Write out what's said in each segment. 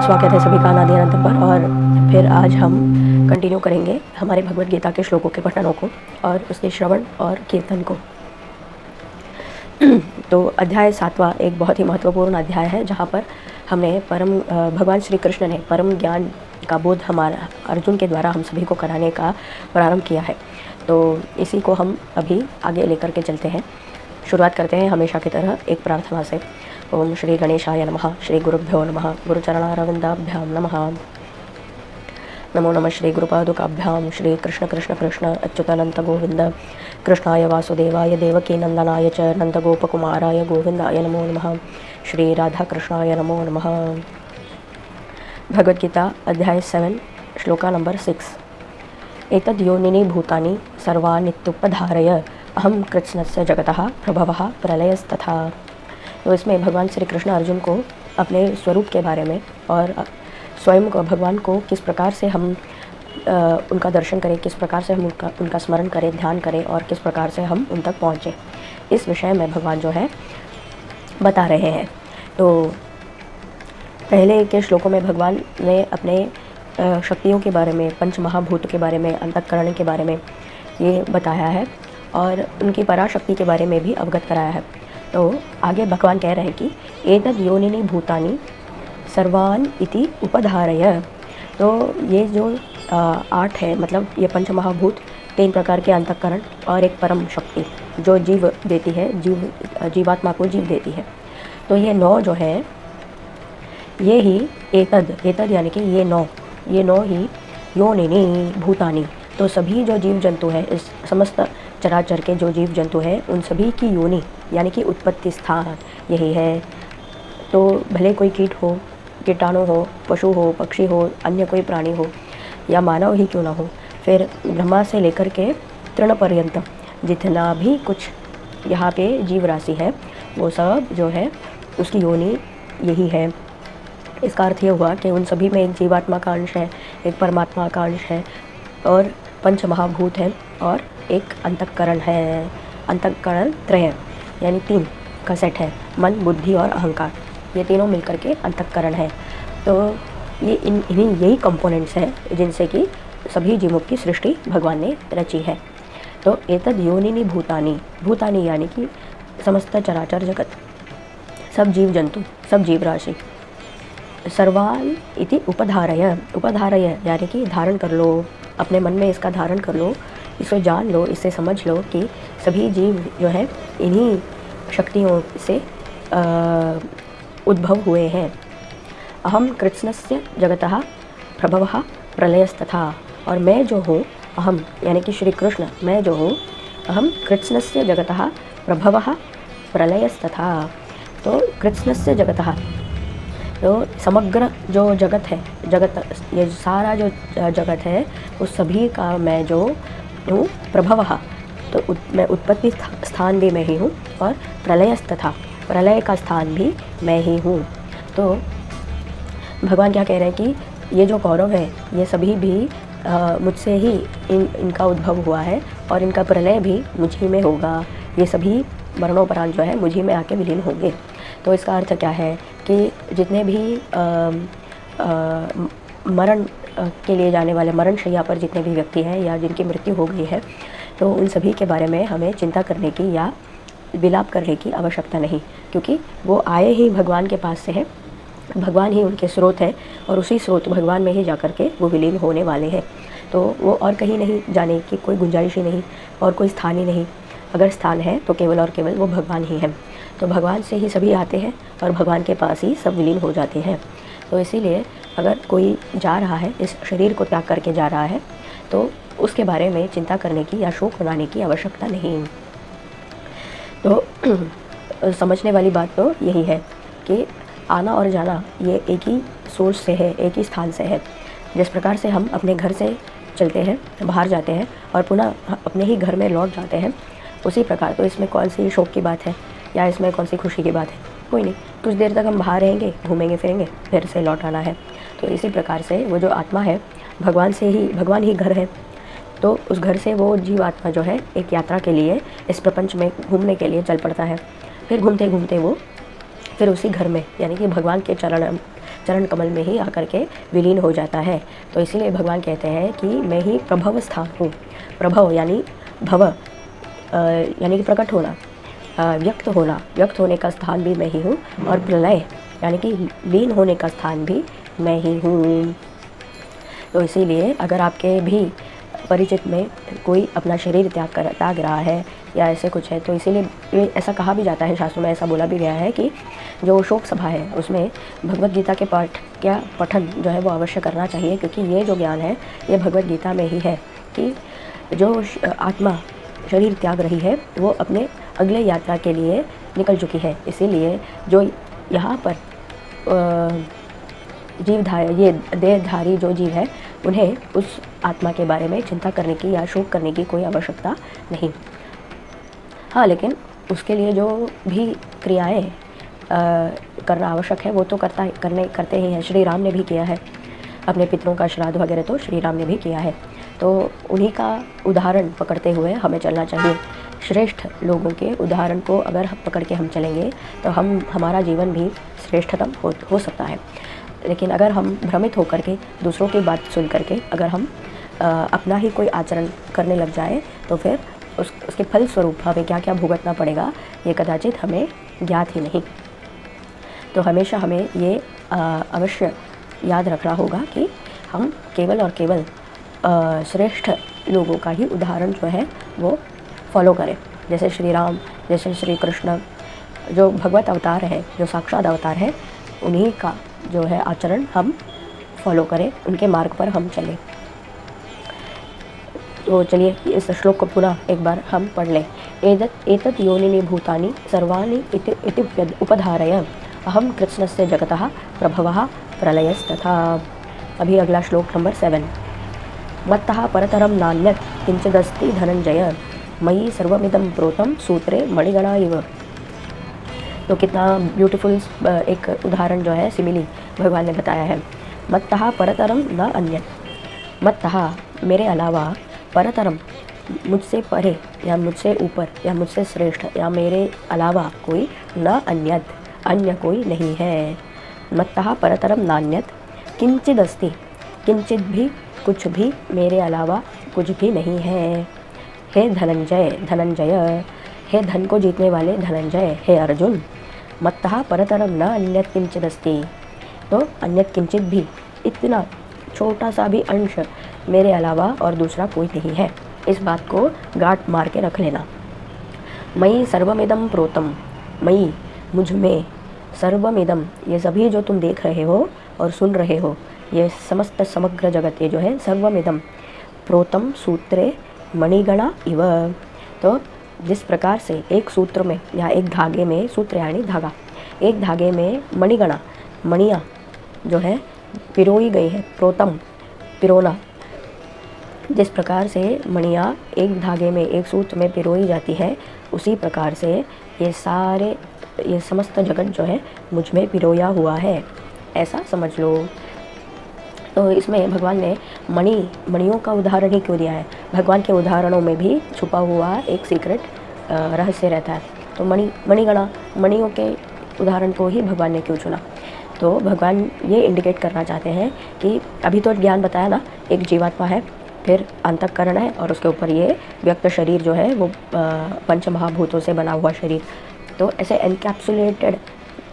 स्वागत है सभी का अनादि अनंत पर। और फिर आज हम कंटिन्यू करेंगे हमारे भगवद गीता के श्लोकों के पठनों को और उसके श्रवण और कीर्तन को। तो अध्याय 7वां एक बहुत ही महत्वपूर्ण अध्याय है, जहाँ पर हमने भगवान श्री कृष्ण ने परम ज्ञान का बोध हमारा अर्जुन के द्वारा हम सभी को कराने का प्रारंभ किया है। तो इसी को हम अभी आगे लेकर के चलते हैं। शुरुआत करते हैं हमेशा की तरह एक प्रार्थना से। ओम श्री गणेशाय नमः, श्री गुरुभ्यो नमः, गुरुचरणारविंदाभ्यां नमः। नमो नमः श्री गुरुपादुकाभ्यां, श्री कृष्ण कृष्ण कृष्ण अच्युतानंत गोविंद कृष्णाय वासुदेवाय देवकी नंदनाय च नंदगोपकुमाराय गोविंदाय नमो नमः। श्री राधा कृष्णाय नमो नमः। भगवद गीता अध्याय 7 श्लोका नंबर 6। एतद् योनिनि भूतानि सर्वानित्युपधारय अहम कृत्स्नस्य जगतः प्रभवः प्रलयस्तथा। तो इसमें भगवान श्री कृष्ण अर्जुन को अपने स्वरूप के बारे में और स्वयं को भगवान को किस प्रकार से हम उनका दर्शन करें, किस प्रकार से हम उनका स्मरण करें, ध्यान करें और किस प्रकार से हम उन तक पहुँचें, इस विषय में भगवान जो है बता रहे हैं। तो पहले के श्लोकों में भगवान ने अपने शक्तियों के बारे में, पंच महाभूत के बारे में, अंतःकरण के बारे में ये बताया है और उनकी पराशक्ति के बारे में भी अवगत कराया है। तो आगे भगवान कह रहे हैं कि एतद् योनिनि भूतानि सर्वान इति उपधारय। तो ये जो 8 है, मतलब ये पंच महाभूत, 3 प्रकार के अंतःकरण और एक परम शक्ति जो जीव देती है, जीवात्मा को जीव देती है। तो ये 9 जो है, ये ही एतद यानी कि ये 9 ही योनिनि भूतानि। तो सभी जो जीव जंतु हैं, इस समस्त चराचर के जो जीव जंतु हैं, उन सभी की योनि यानी कि उत्पत्ति स्थान यही है। तो भले कोई कीट हो, कीटाणु हो, पशु हो, पक्षी हो, अन्य कोई प्राणी हो या मानव ही क्यों ना हो, फिर ब्रह्मा से लेकर के तृण पर्यंत जितना भी कुछ यहाँ पे जीव राशि है, वो सब जो है उसकी योनि यही है। इसका अर्थ ये हुआ कि उन सभी में एक जीवात्मा का अंश है, एक परमात्मा का अंश है और पंच महाभूत है और एक अंतःकरण है। अंतःकरण त्रय यानी 3 का सेट है, मन, बुद्धि और अहंकार, ये तीनों मिलकर के अंतःकरण है। तो ये यही कंपोनेंट्स हैं जिनसे कि सभी जीवों की सृष्टि भगवान ने रची है। तो एतद् योनिनि भूतानि यानी कि समस्त चराचर जगत, सब जीव जंतु, सब जीव राशि। सर्वान इति उपधारय यानी कि धारण कर लो, अपने मन में इसका धारण कर लो, इसे जान लो, इससे समझ लो कि सभी जीव जो है इन्हीं शक्तियों से उद्भव हुए हैं। अहम कृत्स्नस्य जगतः प्रभवः प्रलयस्तथा। और मैं जो हूँ, अहम यानी कि श्री कृष्ण, मैं जो हूँ, अहम कृत्स्नस्य जगतः प्रभवः प्रलयस्तथा। तो कृत्स्नस्य जगतः, तो समग्र जो जगत है, ये सारा जो जगत है उस सभी का मैं जो हूँ प्रभवः, तो मैं उत्पत्ति स्थान भी मैं ही हूँ और प्रलयस्तथा, प्रलय का स्थान भी मैं ही हूँ। तो भगवान क्या कह रहे हैं कि ये जो कौरव है, ये सभी भी मुझसे ही इनका उद्भव हुआ है और इनका प्रलय भी मुझी में होगा। ये सभी मरणोपरांत जो है मुझी में आके विलीन होंगे। तो इसका अर्थ क्या है कि जितने भी मरण के लिए जाने वाले, मरण शैया पर जितने भी व्यक्ति हैं या जिनकी मृत्यु हो गई है, तो उन सभी के बारे में हमें चिंता करने की या विलाप करने की आवश्यकता नहीं, क्योंकि वो आए ही भगवान के पास से है, भगवान ही उनके स्रोत है और उसी स्रोत भगवान में ही जाकर के वो विलीन होने वाले हैं। तो वो और कहीं नहीं जाने की कोई गुंजाइश ही नहीं और कोई स्थान ही नहीं। अगर स्थान है तो केवल और केवल वो भगवान ही है। तो भगवान से ही सभी आते हैं और भगवान के पास ही सब विलीन हो जाते हैं। तो इसीलिए अगर कोई जा रहा है, इस शरीर को त्याग करके जा रहा है, तो उसके बारे में चिंता करने की या शोक मनाने की आवश्यकता नहीं। तो समझने वाली बात तो यही है कि आना और जाना ये एक ही सोर्स से है, एक ही स्थान से है। जिस प्रकार से हम अपने घर से चलते हैं, बाहर जाते हैं और पुनः अपने ही घर में लौट जाते हैं, उसी प्रकार तो इसमें कौन सी शोक की बात है या इसमें कौन सी खुशी की बात है? कोई नहीं। कुछ देर तक हम बाहर रहेंगे, घूमेंगे फिरेंगे, फिर से लौट आना है। तो इसी प्रकार से वो जो आत्मा है, भगवान ही घर है। तो उस घर से वो जीव आत्मा जो है एक यात्रा के लिए इस प्रपंच में घूमने के लिए चल पड़ता है। फिर घूमते घूमते वो फिर उसी घर में यानी कि भगवान के चरण कमल में ही आकर के विलीन हो जाता है। तो इसीलिए भगवान कहते हैं कि मैं ही प्रभव स्थान हूँ। प्रभव यानी भव यानी कि प्रकट होना, व्यक्त होने का स्थान भी मैं ही हूँ, और प्रलय यानी कि लीन होने का स्थान भी मैं ही हूँ। तो इसीलिए अगर आपके भी परिचित में कोई अपना शरीर त्याग रहा है या ऐसे कुछ है, तो इसीलिए ऐसा कहा भी जाता है, शास्त्रों में ऐसा बोला भी गया है कि जो शोक सभा है उसमें भगवत गीता के पठन जो है वो अवश्य करना चाहिए, क्योंकि ये जो ज्ञान है ये भगवत गीता में ही है कि जो आत्मा शरीर त्याग रही है वो अपने अगले यात्रा के लिए निकल चुकी है। इसीलिए जो यहाँ पर ये देहधारी जो जीव है उन्हें उस आत्मा के बारे में चिंता करने की या शोक करने की कोई आवश्यकता नहीं। हाँ, लेकिन उसके लिए जो भी क्रियाएं करना आवश्यक है वो तो करते ही हैं। श्री राम ने भी किया है, अपने पितरों का श्राद्ध वगैरह तो श्री राम ने भी किया है। तो उन्हीं का उदाहरण पकड़ते हुए हमें चलना चाहिए। श्रेष्ठ लोगों के उदाहरण को अगर पकड़ के हम चलेंगे तो हमारा जीवन भी श्रेष्ठतम हो सकता है। लेकिन अगर हम भ्रमित होकर के दूसरों की बात सुन करके अगर हम अपना ही कोई आचरण करने लग जाए तो फिर उसके फल स्वरूप हमें क्या क्या भुगतना पड़ेगा ये कदाचित हमें ज्ञात ही नहीं। तो हमेशा हमें ये अवश्य याद रखना होगा कि हम केवल और केवल श्रेष्ठ लोगों का ही उदाहरण जो है वो फॉलो करें। जैसे श्री राम, जैसे श्री कृष्ण जो भगवत अवतार है, जो साक्षात अवतार है, उन्हीं का जो है आचरण हम फॉलो करें, उनके मार्ग पर हम चलें। तो चलिए इस श्लोक को पुनः एक बार हम पढ़ लें। एतत् योनिनि भूतानि सर्वाणि इति उपधारय अहम कृत्स्नस्य जगतः प्रभवः प्रलयस्तथा। अभी अगला श्लोक नंबर 7। मत्तः परतरं नान्यत् किंचिदस्ति धनंजय मयि सर्वमिदं प्रोतं सूत्रे मणिगणा इव। तो कितना ब्यूटीफुल एक उदाहरण जो है सिमिली भगवान ने बताया है। मत्तः परतरम न अन्यत्, मत्तः मेरे अलावा, परतरम मुझसे परे या मुझसे ऊपर या मुझसे श्रेष्ठ या मेरे अलावा कोई, न अन्यत् अन्य कोई नहीं है। मत्तः परतरम नान्यत् किंचिद अस्ति, किंचित भी कुछ भी मेरे अलावा कुछ भी नहीं है। हे धनंजय, हे धन को जीतने वाले धनंजय, हे अर्जुन, मत्तः परतरम न अन्यत् किंचिद अस्ति। तो अन्यत् किंचित भी, इतना छोटा सा भी अंश मेरे अलावा और दूसरा कोई नहीं है। इस बात को गांठ मार के रख लेना। मयि सर्वमिदं प्रोतम, मयि मुझ में, सर्वमिदं ये सभी जो तुम देख रहे हो और सुन रहे हो, ये समस्त समग्र जगत ये जो है सर्वमिदं प्रोतम सूत्रे मणिगणा इव। तो जिस प्रकार से एक सूत्र में या एक धागे में, सूत्र यानी धागा, एक धागे में मणिगणा, मणियाँ जो है पिरोई गई है, प्रोतम पिरोना, जिस प्रकार से मणियाँ एक धागे में एक सूत्र में पिरोई जाती है, उसी प्रकार से ये समस्त जगत जो है मुझ में पिरोया हुआ है, ऐसा समझ लो। तो इसमें भगवान ने मणियों का उदाहरण ही क्यों दिया है? भगवान के उदाहरणों में भी छुपा हुआ एक सीक्रेट रहस्य रहता है। तो मणिगणा, मणियों के उदाहरण को ही भगवान ने क्यों चुना? तो भगवान ये इंडिकेट करना चाहते हैं कि अभी तो ज्ञान बताया ना, एक जीवात्मा है, फिर अंतःकरण है, और उसके ऊपर ये व्यक्त शरीर जो है वो पंच महाभूतों से बना हुआ शरीर। तो ऐसे एनकैप्सुलेटेड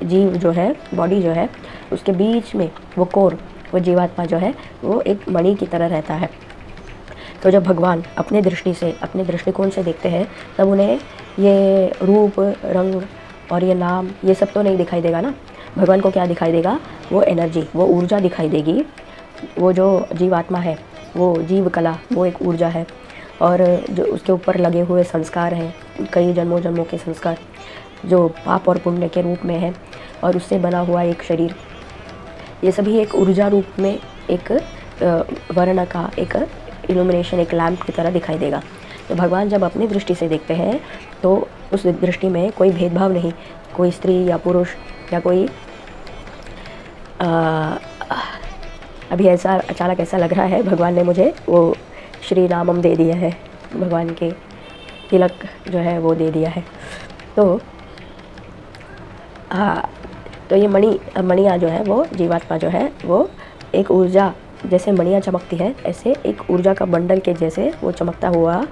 जीव जो है, बॉडी जो है, उसके बीच में वो कोर, वो जीवात्मा जो है वो एक मणि की तरह रहता है। तो जब भगवान अपने दृष्टिकोण से देखते हैं तब उन्हें ये रूप, रंग और ये नाम ये सब तो नहीं दिखाई देगा ना। भगवान को क्या दिखाई देगा? वो एनर्जी, वो ऊर्जा दिखाई देगी। वो जो जीवात्मा है, वो जीव कला, वो एक ऊर्जा है, और जो उसके ऊपर लगे हुए संस्कार हैं, कई जन्मों के संस्कार जो पाप और पुण्य के रूप में है, और उससे बना हुआ एक शरीर, ये सभी एक ऊर्जा रूप में एक वर्ण का एक इल्यूमिनेशन, एक लैम्प की तरह दिखाई देगा। तो भगवान जब अपनी दृष्टि से देखते हैं तो उस दृष्टि में कोई भेदभाव नहीं, कोई स्त्री या पुरुष या कोई अभी ऐसा अचानक ऐसा लग रहा है भगवान ने मुझे वो श्री रामम दे दिया है, भगवान के तिलक जो है वो दे दिया है। तो हाँ, तो ये मणियाँ जो है वो जीवात्मा जो है वो एक ऊर्जा, जैसे मणियाँ चमकती है ऐसे एक ऊर्जा का बंडल के जैसे वो चमकता हुआ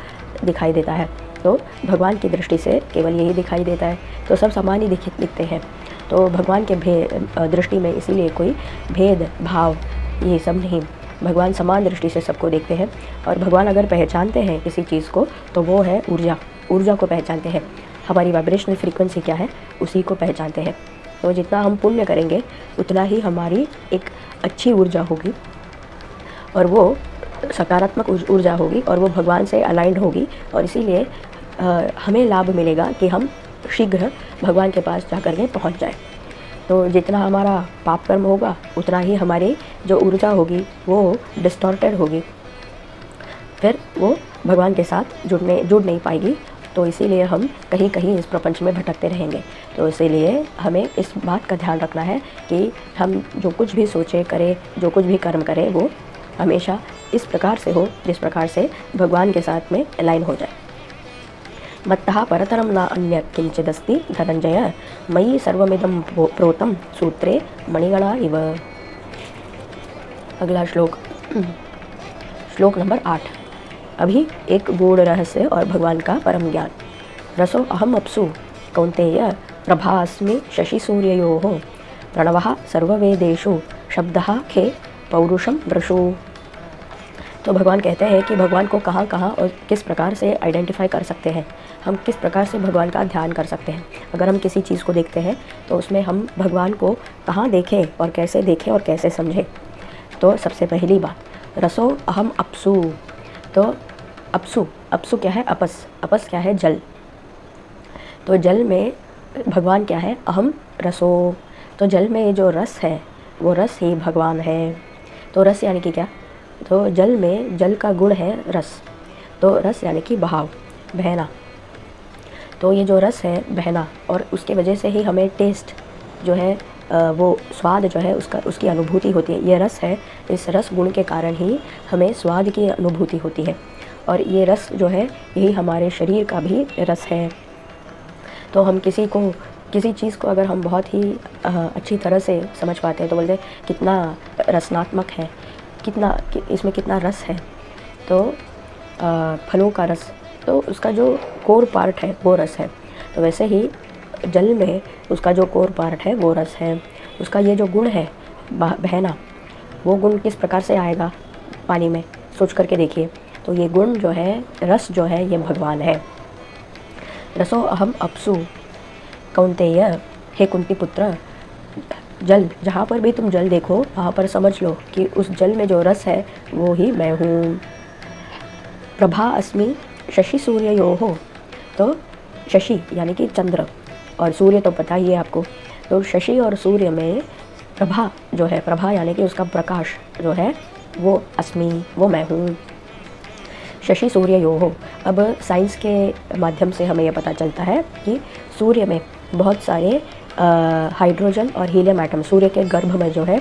दिखाई देता है। तो भगवान की दृष्टि से केवल यही दिखाई देता है, तो सब समान ही दिखते हैं। तो भगवान के दृष्टि में इसीलिए कोई भेद भाव ये सब नहीं, भगवान समान दृष्टि से सबको देखते हैं। और भगवान अगर पहचानते हैं किसी चीज़ को तो वो है ऊर्जा को पहचानते हैं। हमारी वाइब्रेशनल फ्रीक्वेंसी क्या है उसी को पहचानते हैं। तो जितना हम पुण्य करेंगे उतना ही हमारी एक अच्छी ऊर्जा होगी और वो सकारात्मक ऊर्जा होगी और वो भगवान से अलाइंड होगी, और इसीलिए हमें लाभ मिलेगा कि हम शीघ्र भगवान के पास जा कर के पहुँच जाए। तो जितना हमारा पाप कर्म होगा उतना ही हमारी जो ऊर्जा होगी वो डिस्टॉर्टेड होगी, फिर वो भगवान के साथ जुड़ नहीं पाएगी। तो इसीलिए हम कहीं कहीं इस प्रपंच में भटकते रहेंगे। तो इसीलिए हमें इस बात का ध्यान रखना है कि हम जो कुछ भी सोचे करें, जो कुछ भी कर्म करें, वो हमेशा इस प्रकार से हो जिस प्रकार से भगवान के साथ में अलाइन हो जाए। मत्तः परतरं न अन्यत् किंचिदस्ति धनंजय मयि सर्वमिदं प्रोतं सूत्रे मणिगणा इव। अगला श्लोक नंबर 8। अभी एक गूढ़ रहस्य और भगवान का परम ज्ञान। रसो अहम अप्सु कौन्तेय प्रभास्मि शशि सूर्ययोः प्रणवः सर्ववेदेषु शब्दः खे पौरुषम वृषु। तो भगवान कहते हैं कि भगवान को कहाँ कहाँ और किस प्रकार से आइडेंटिफाई कर सकते हैं, हम किस प्रकार से भगवान का ध्यान कर सकते हैं। अगर हम किसी चीज़ को देखते हैं तो उसमें हम भगवान को कहाँ देखें और कैसे समझें। तो सबसे पहली बात, रसो अहम अप्सु। तो अप्सु क्या है? अपस क्या है? जल। तो जल में भगवान क्या है? अहम रसो। तो जल में जो रस है वो रस ही भगवान है। तो रस यानी कि क्या? तो जल में जल का गुण है रस। तो रस यानी कि बहाव, बहना। तो ये जो रस है बहना, और उसके वजह से ही हमें टेस्ट जो है वो स्वाद जो है उसकी अनुभूति होती है। ये रस है, इस रस गुण के कारण ही हमें स्वाद की अनुभूति होती है। और ये रस जो है यही हमारे शरीर का भी रस है। तो हम किसी चीज़ को अगर हम बहुत ही अच्छी तरह से समझ पाते हैं तो बोलते हैं कितना रसनात्मक है, इसमें कितना रस है। तो फलों का रस, तो उसका जो कोर पार्ट है वो रस है। तो वैसे ही जल में उसका जो कोर पार्ट है वो रस है। उसका ये जो गुण है बहना, वो गुण किस प्रकार से आएगा पानी में, सोच करके देखिए। तो ये गुण जो है, रस जो है, ये भगवान है। रसो अहम अप्सु कौन्तेय, हे कुंती पुत्र, जल, जहाँ पर भी तुम जल देखो वहाँ पर समझ लो कि उस जल में जो रस है वो ही मैं हूँ। प्रभा अस्मि शशि सूर्ययोः। तो शशि यानी कि चंद्र, और सूर्य तो पता ही है आपको। तो शशि और सूर्य में प्रभा जो है, प्रभा यानी कि उसका प्रकाश जो है वो अस्मि, वो मैं हूँ। शशि सूर्ययोः। अब साइंस के माध्यम से हमें यह पता चलता है कि सूर्य में बहुत सारे हाइड्रोजन और हीलियम एटम, सूर्य के गर्भ में जो है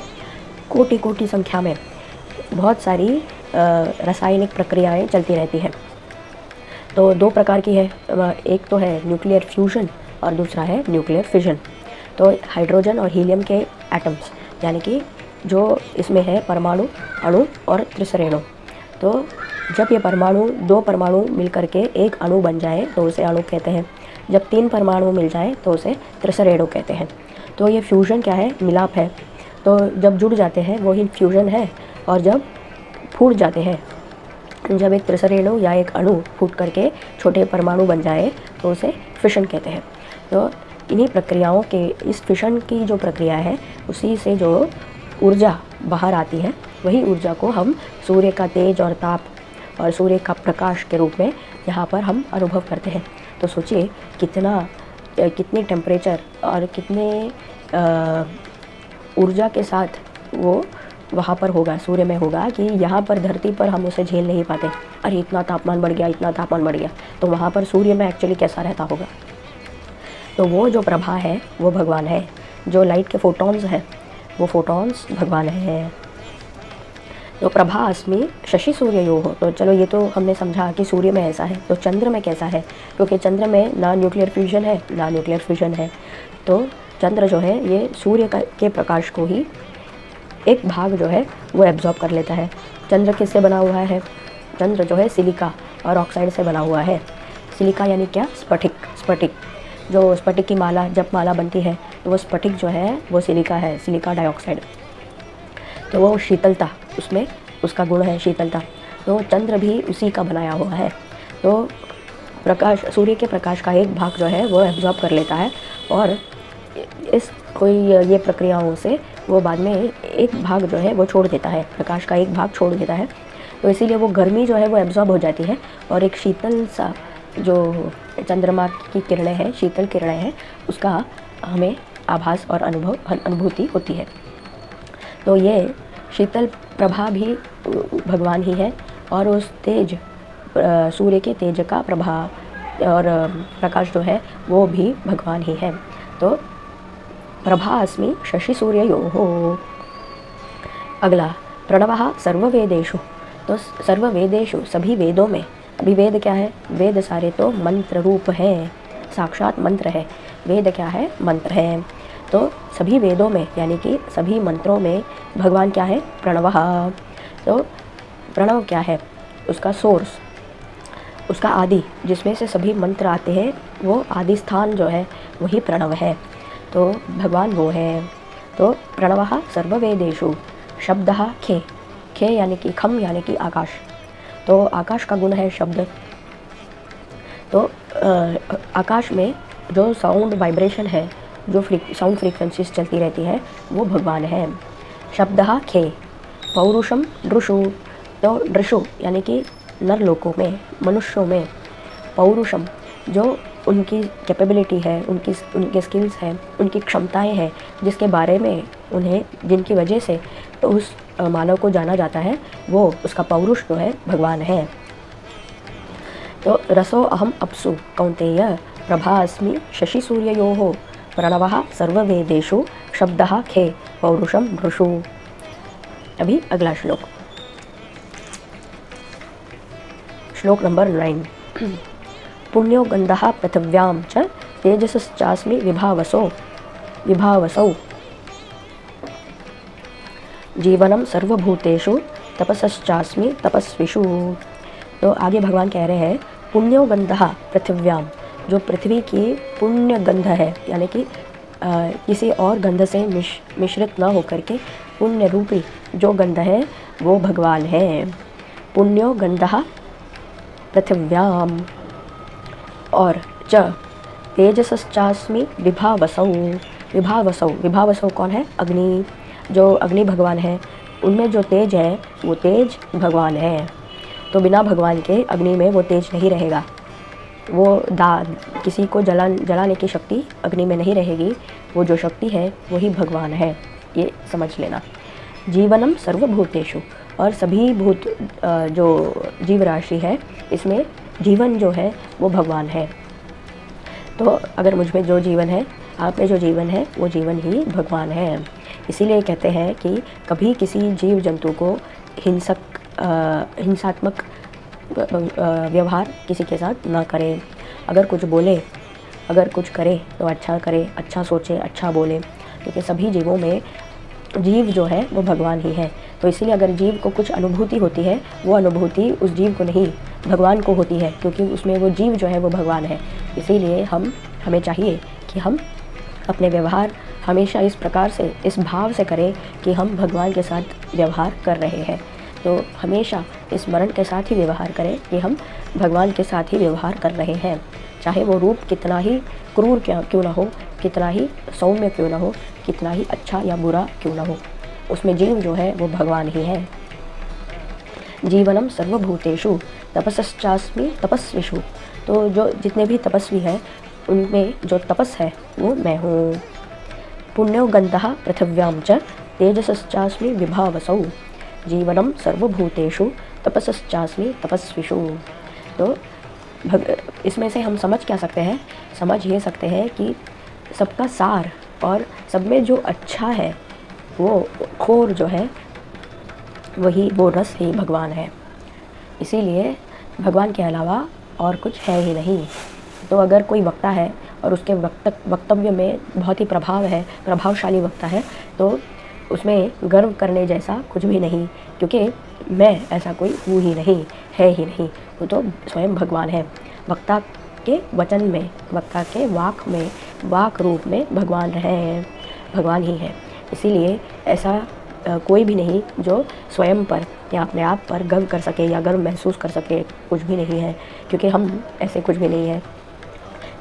कोटि संख्या में बहुत सारी रासायनिक प्रक्रियाएं चलती रहती हैं। तो दो प्रकार की है, एक तो है न्यूक्लियर फ्यूजन और दूसरा है न्यूक्लियर फिजन। तो हाइड्रोजन और हीलियम के एटम्स यानी कि जो इसमें है परमाणु, अणु और त्रिसरेणु। तो जब ये दो परमाणु मिल करके एक अणु बन जाए तो उसे अणु कहते हैं। जब 3 परमाणु मिल जाए तो उसे त्रिसरेणु कहते हैं। तो ये फ्यूजन क्या है? मिलाप है। तो जब जुड़ जाते हैं वो ही फ्यूजन है, और जब फूट जाते हैं, जब एक त्रिसरेणु या एक अणु फूट करके छोटे परमाणु बन जाए तो उसे फिशन कहते हैं। तो इन्हीं प्रक्रियाओं के, इस फिशन की जो प्रक्रिया है उसी से जो ऊर्जा बाहर आती है, वही ऊर्जा को हम सूर्य का तेज और ताप और सूर्य का प्रकाश के रूप में यहाँ पर हम अनुभव करते हैं। तो सोचिए कितनी टेम्परेचर और कितने ऊर्जा के साथ वो वहाँ पर होगा, सूर्य में होगा, कि यहाँ पर धरती पर हम उसे झेल नहीं पाते। अरे इतना तापमान बढ़ गया, तो वहाँ पर सूर्य में एक्चुअली कैसा रहता होगा। तो वो जो प्रभा है वो भगवान है। जो लाइट के फोटॉन्स हैं वो फोटॉन्स भगवान हैं। तो प्रभा अस्मि शशि सूर्ययोः। तो चलो ये तो हमने समझा कि सूर्य में ऐसा है, तो चंद्र में कैसा है? क्योंकि चंद्र में ना न्यूक्लियर फ्यूजन है ना न्यूक्लियर फिजन है। तो चंद्र जो है ये सूर्य के प्रकाश को ही एक भाग जो है वो एब्जॉर्ब कर लेता है। चंद्र किससे बना हुआ है? चंद्र जो है सिलिका और ऑक्साइड से बना हुआ है। सिलिका यानी क्या? स्फटिक। स्फटिक, जो स्फटिक की माला, जब माला बनती है तो वो स्फटिक जो है वो सिलिका है, सिलिका डाइऑक्साइड। तो वो शीतलता, उसमें उसका गुण है शीतलता। तो चंद्र भी उसी का बनाया हुआ है। तो प्रकाश, सूर्य के प्रकाश का एक भाग जो है वो एब्जॉर्ब कर लेता है और इस कोई ये प्रक्रियाओं से वो बाद में एक भाग जो है वो छोड़ देता है, प्रकाश का एक भाग छोड़ देता है। तो इसीलिए वो गर्मी जो है वो एब्जॉर्ब हो जाती है और एक शीतल सा जो चंद्रमा की किरणें हैं, शीतल किरणें हैं, उसका हमें आभास और अनुभूति होती है। तो ये शीतल प्रभा भी भगवान ही है और उस तेज, सूर्य के तेज का प्रभाव और प्रकाश जो है वो भी भगवान ही है। तो प्रभा अस्मि शशि सूर्ययोः। अगला, प्रणवः सर्ववेदेषु। तो सर्ववेदेषु, सभी वेदों में। अभी वेद क्या है? वेद सारे तो मंत्र रूप हैं, साक्षात मंत्र है। वेद क्या है? मंत्र है। तो सभी वेदों में यानी कि सभी मंत्रों में भगवान क्या है? प्रणवः। तो प्रणव क्या है? उसका सोर्स, उसका आदि, जिसमें से सभी मंत्र आते हैं, वो आदि स्थान जो है वही प्रणव है। तो भगवान वो है। तो प्रणवः सर्ववेदेषु। शब्दः खे। खे यानी कि खम यानी कि आकाश। तो आकाश का गुण है शब्द। तो आकाश में जो साउंड वाइब्रेशन है, जो साउंड फ्रीक्वेंसीज चलती रहती है, वो भगवान है। शब्दः खे। पौरुषम दृषु। तो दृषु यानी कि नर लोकों में, मनुष्यों में। पौरुषम, जो उनकी कैपेबिलिटी है, उनके स्किल्स हैं, उनकी क्षमताएं हैं, जिसके बारे में उन्हें, जिनकी वजह से उस मानव को जाना जाता है, वो उसका पौरुष जो है भगवान है। तो रसो अहम अप्सु कौन्तेय प्रभा अस्मि शशि सूर्ययोः। प्रणवः सर्ववेदेषु। शब्दः खे पौरुषम दृषु। अभी अगला श्लोक, श्लोक नंबर 9। पुण्यो गंधः पृथिव्यां च तेजसश्चास्मि विभावसौ। जीवनं सर्वभूतेषु तपसश्चास्मि तपस्विषु। तो आगे भगवान कह रहे हैं, पुण्यो गंधः पृथिव्यां, जो पृथ्वी की पुण्य गंध है, यानी कि किसी और गंध से मिश्रित न होकर के पुण्य रूपी जो गंध है वो भगवान है। पुण्यो गंधः पृथिव्याम। और च तेजसश्चास्मि विभावसौ। विभावसौ, विभावसौ कौन है? अग्नि। जो अग्नि भगवान है, उनमें जो तेज है वो तेज भगवान है। तो बिना भगवान के अग्नि में वो तेज नहीं रहेगा। वो किसी को जलाने की शक्ति अग्नि में नहीं रहेगी। वो जो शक्ति है वही भगवान है, ये समझ लेना। जीवनम सर्वभूतेषु, और सभी भूत जो जीव राशि है, इसमें जीवन जो है वो भगवान है। तो अगर मुझ में जो जीवन है, आप में जो जीवन है, वो जीवन ही भगवान है। इसीलिए कहते हैं कि कभी किसी जीव जंतु को हिंसात्मक व्यवहार किसी के साथ ना करें। अगर कुछ बोले, अगर कुछ करे तो अच्छा करे, अच्छा सोचे, अच्छा बोले, क्योंकि सभी जीवों में जीव जो है वो भगवान ही है। तो इसीलिए अगर जीव को कुछ अनुभूति होती है, वो अनुभूति उस जीव को नहीं, भगवान को होती है, क्योंकि उसमें वो जीव जो है वो भगवान है। इसीलिए हमें चाहिए कि हम अपने व्यवहार हमेशा इस प्रकार से, इस भाव से करें कि हम भगवान के साथ व्यवहार कर रहे हैं। तो हमेशा इस स्मरण के साथ ही व्यवहार करें कि हम भगवान के साथ ही व्यवहार कर रहे हैं, चाहे वो रूप कितना ही क्रूर क्यों ना हो, कितना ही सौम्य क्यों ना हो, कितना ही अच्छा या बुरा क्यों ना हो, उसमें जीव जो है वो भगवान ही है। जीवनम सर्वभूतेषु तपसश्चास्मि तपस्विषु। तो जो जितने भी तपस्वी हैं, उनमें जो तपस है वो मैं हूँ। पुण्यो गंधः पृथिव्यां च तेजसश्चास्मि विभावसौ। जीवनम सर्वभूतेषु तपसश्चास्मि तपस्विषु। तो इसमें से हम समझ क्या सकते हैं? समझ ये सकते हैं कि सबका सार और सब में जो अच्छा है, वो खोर जो है वही, वो रस ही भगवान है। इसीलिए भगवान के अलावा और कुछ है ही नहीं। तो अगर कोई वक्ता है और उसके वक्तव्य में बहुत ही प्रभावशाली वक्ता है, तो उसमें गर्व करने जैसा कुछ भी नहीं, क्योंकि मैं ऐसा कोई हूँ ही नहीं, है ही नहीं, वो तो स्वयं भगवान है। वक्ता के वचन में, वक्ता के वाक में, वाक रूप में भगवान रहे हैं, भगवान ही है। इसीलिए ऐसा कोई भी नहीं जो स्वयं पर या अपने आप पर गर्व कर सके या गर्व महसूस कर सके, कुछ भी नहीं है, क्योंकि हम ऐसे कुछ भी नहीं है।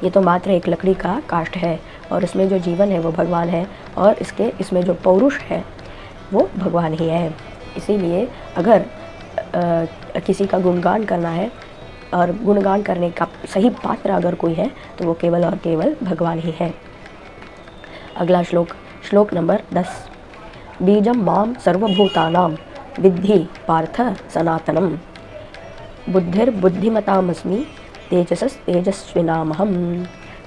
ये तो मात्र एक लकड़ी का काष्ठ है और इसमें जो जीवन है वो भगवान है, और इसमें जो पौरुष है वो भगवान ही है। इसीलिए अगर किसी का गुणगान करना है और गुणगान करने का सही पात्र अगर कोई है तो वो केवल और केवल भगवान ही है। अगला श्लोक नंबर 10। बीजम माम सर्वभूतानां विद्धि पार्थ सनातनम, बुद्धिर्बुद्धिमतामस्मि तेजसस्तेजस्विनामहम।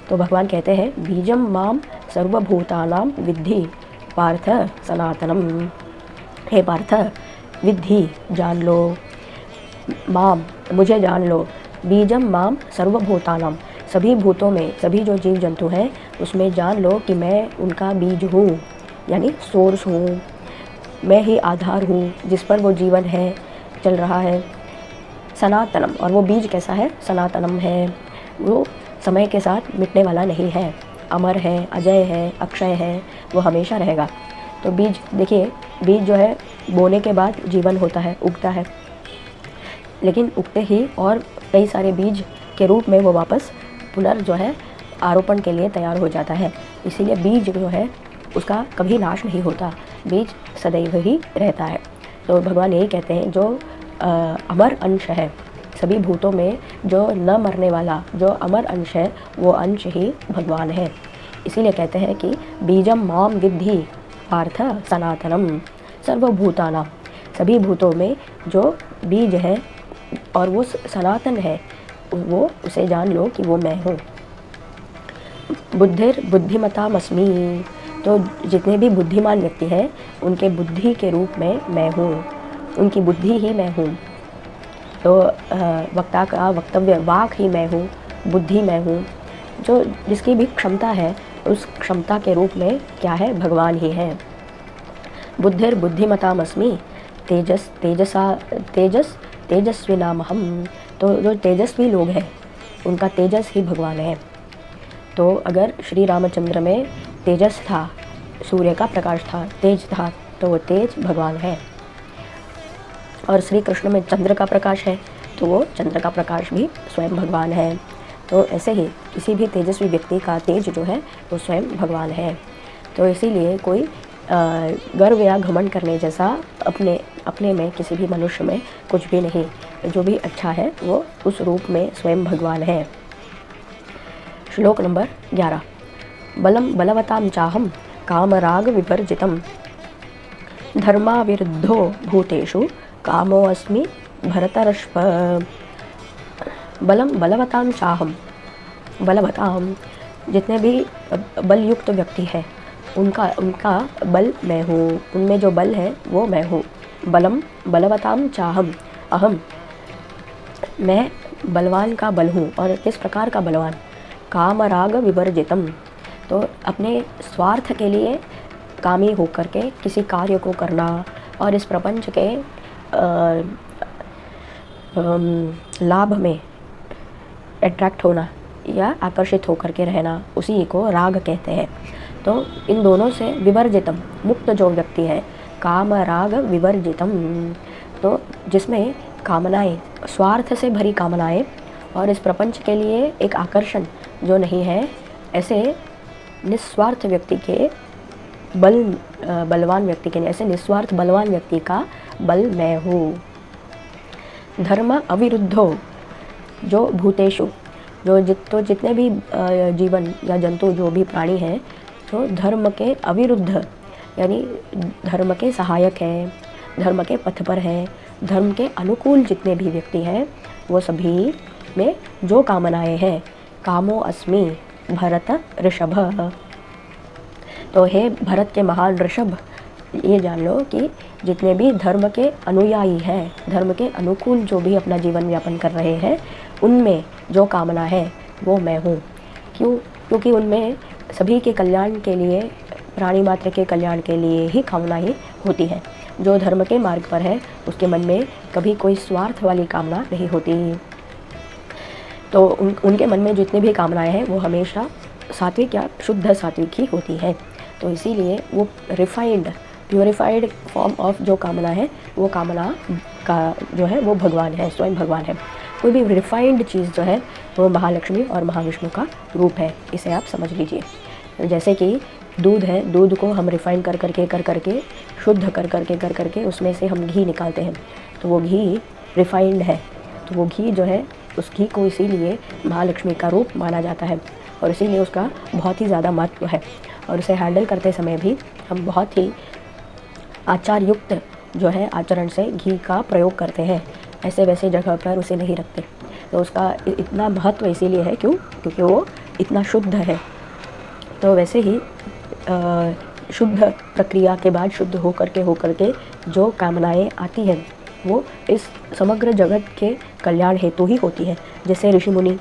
तो भगवान कहते हैं बीजम माम सर्वभूतानां विद्धि पार्थ सनातनम। हे पार्थ, विद्धि जान लो, माम मुझे जान लो, बीजम माम सर्वभूतानां सभी भूतों में, सभी जो जीव जंतु हैं उसमें जान लो कि मैं उनका बीज हूँ, यानी सोर्स हूँ, मैं ही आधार हूँ जिस पर वो जीवन है, चल रहा है। सनातनम, और वो बीज कैसा है? सनातनम है, वो समय के साथ मिटने वाला नहीं है, अमर है, अजय है, अक्षय है, वो हमेशा रहेगा। तो बीज देखिए, बीज जो है बोने के बाद जीवन होता है, उगता है, लेकिन उगते ही और कई सारे बीज के रूप में वो वापस जो है आरोपण के लिए तैयार हो जाता है। इसीलिए बीज जो है उसका कभी नाश नहीं होता, बीज सदैव ही रहता है। तो भगवान यही कहते हैं जो अमर अंश है, सभी भूतों में जो न मरने वाला जो अमर अंश है वो अंश ही भगवान है। इसीलिए कहते हैं कि बीजम माम विद्धि पार्थ सनातनम सर्वभूतानां, सभी भूतों में जो बीज है और वो सनातन है, वो उसे जान लो कि वो मैं हूँ। बुद्धिर्बुद्धिमतामस्मि, तो जितने भी बुद्धिमान व्यक्ति हैं उनके बुद्धि के रूप में मैं हूँ, उनकी बुद्धि ही मैं हूँ। तो वक्ता का वक्तव्य, वाक ही मैं हूँ, बुद्धि मैं हूँ, जो जिसकी भी क्षमता है उस क्षमता के रूप में क्या है? भगवान ही है। बुद्धिर्बुद्धिमतामस्मि तेजस्विनामहम, तो जो तेजस्वी लोग हैं उनका तेजस ही भगवान है। तो अगर श्री रामचंद्र में तेजस था, सूर्य का प्रकाश था, तेज था, तो वो तेज भगवान है। और श्री कृष्ण में चंद्र का प्रकाश है, तो वो चंद्र का प्रकाश भी स्वयं भगवान है। तो ऐसे ही किसी भी तेजस्वी व्यक्ति का तेज जो है वो स्वयं भगवान है। तो इसीलिए कोई गर्व या घमंड करने जैसा अपने में किसी भी मनुष्य में कुछ भी नहीं, जो भी अच्छा है वो उस रूप में स्वयं भगवान है। श्लोक नंबर 11। बलम बलवतां चाहम कामराग विवर्जितम, धर्माविरुद्धो भूतेषु कामो अस्मि भरतर्षभ। बलम बलवतां चाहम, बलवतां जितने भी बलयुक्त व्यक्ति हैं उनका बल मैं हूँ, उनमें जो बल है वो मैं हूँ। बलम बलवतां चाहम, अहम मैं बलवान का बल हूँ। और किस प्रकार का बलवान? कामराग विवर्जितम, तो अपने स्वार्थ के लिए कामी होकर के किसी कार्य को करना और इस प्रपंच के लाभ में अट्रैक्ट होना या आकर्षित होकर के रहना, उसी को राग कहते हैं। तो इन दोनों से विवर्जितम, मुक्त जो व्यक्ति है, काम राग विवर्जितम, तो जिसमें कामनाएं, स्वार्थ से भरी कामनाएं और इस प्रपंच के लिए एक आकर्षण जो नहीं है, ऐसे निस्वार्थ व्यक्ति के बलवान व्यक्ति के, ऐसे निस्वार्थ बलवान व्यक्ति का बल मैं हूँ। धर्म अविरुद्धो, जो भूतेषु, जो जितने भी जीवन या जंतु जो भी प्राणी हैं, तो धर्म के अविरुद्ध यानी धर्म के सहायक हैं, धर्म के पथ पर हैं, धर्म के अनुकूल जितने भी व्यक्ति हैं, वो सभी में जो कामनाएं हैं, कामो अस्मि भरत ऋषभ। तो हे भरत के महान ऋषभ, ये जान लो कि जितने भी धर्म के अनुयायी हैं, धर्म के अनुकूल जो भी अपना जीवन यापन कर रहे हैं, उनमें जो कामना है वो मैं हूँ। क्यों? क्योंकि उनमें सभी के कल्याण के लिए, प्राणी मात्र के कल्याण के लिए ही कामनाएं होती हैं। जो धर्म के मार्ग पर है उसके मन में कभी कोई स्वार्थ वाली कामना नहीं होती। तो उनके मन में जितनी भी कामनाएं हैं वो हमेशा सात्विक या शुद्ध सात्विक ही होती हैं। तो इसीलिए वो रिफाइंड, प्योरीफाइड फॉर्म ऑफ जो कामना है, वो कामना का जो है वो भगवान है, स्वयं भगवान है। कोई भी रिफाइंड चीज़ जो है वो महालक्ष्मी और महाविष्णु का रूप है, इसे आप समझ लीजिए। जैसे कि दूध है, दूध को हम रिफाइन कर करके शुद्ध कर करके उसमें से हम घी निकालते हैं, तो वो घी रिफाइंड है। तो वो घी जो है, उस घी को इसीलिए महालक्ष्मी का रूप माना जाता है और इसीलिए उसका बहुत ही ज़्यादा महत्व है। और उसे हैंडल करते समय भी हम बहुत ही आचार युक्त जो है आचरण से घी का प्रयोग करते हैं, ऐसे वैसे जगह पर उसे नहीं रखते। तो उसका इतना महत्व इसीलिए है क्योंकि वो इतना शुद्ध है। तो वैसे ही शुद्ध प्रक्रिया के बाद शुद्ध होकर के जो कामनाएं आती हैं वो इस समग्र जगत के कल्याण हेतु ही होती हैं। जैसे ऋषि मुनि,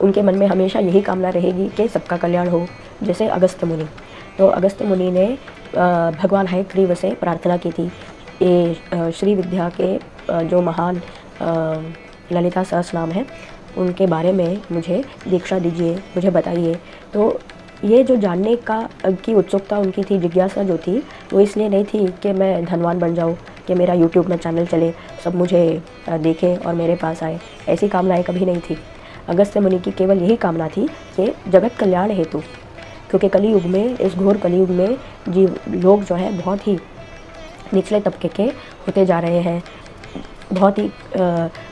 उनके मन में हमेशा यही कामना रहेगी कि सबका कल्याण हो। जैसे अगस्त्य मुनि, तो अगस्त्य मुनि ने भगवान हयग्रीव से प्रार्थना की थी, ये श्री विद्या के जो महान ललिता सहस्रनाम है उनके बारे में मुझे दीक्षा दीजिए, मुझे बताइए। तो ये जो जानने की उत्सुकता उनकी थी, जिज्ञासा जो थी, वो इसलिए नहीं थी कि मैं धनवान बन जाऊँ, कि मेरा यूट्यूब में चैनल चले, सब मुझे देखें और मेरे पास आए। ऐसी कामनाएं कभी नहीं थी। अगस्त्य मुनि की केवल यही कामना थी कि जगत कल्याण हेतु, क्योंकि कलियुग में, इस घोर कलियुग में लोग जो है बहुत ही निचले तबके के होते जा रहे हैं, बहुत ही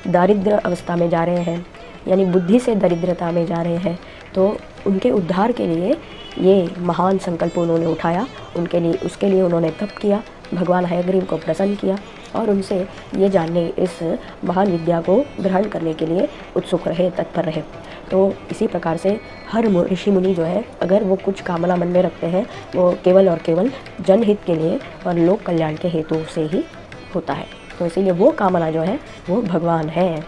दारिद्र अवस्था में जा रहे हैं, यानी बुद्धि से दरिद्रता में जा रहे हैं। तो उनके उद्धार के लिए ये महान संकल्प उन्होंने उठाया, उसके लिए उन्होंने तप किया, भगवान हयग्रीव को प्रसन्न किया और उनसे ये जानने, इस महान विद्या को ग्रहण करने के लिए उत्सुक रहे, तत्पर रहे। तो इसी प्रकार से हर ऋषि मुनि जो है, अगर वो कुछ कामना मन में रखते हैं, वो केवल और केवल जनहित के लिए और लोक कल्याण के हेतु से ही होता है। तो इसीलिए वो कामना जो है वो भगवान है।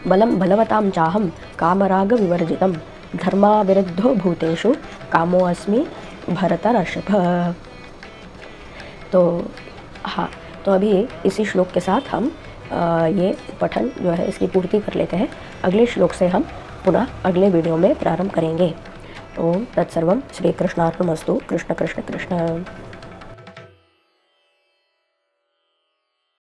बलम बलवतां चाहम कामराग विवर्जितम धर्मा विरुद्धो भूतेषु कामो अस्मि भरतर्षभ। तो हाँ, तो अभी इसी श्लोक के साथ हम ये पठन जो है इसकी पूर्ति कर लेते हैं। अगले श्लोक से हम पुनः अगले वीडियो में प्रारंभ करेंगे। ओम तत्सर्वम श्री कृष्णार्पणमस्तु। कृष्ण कृष्ण कृष्ण।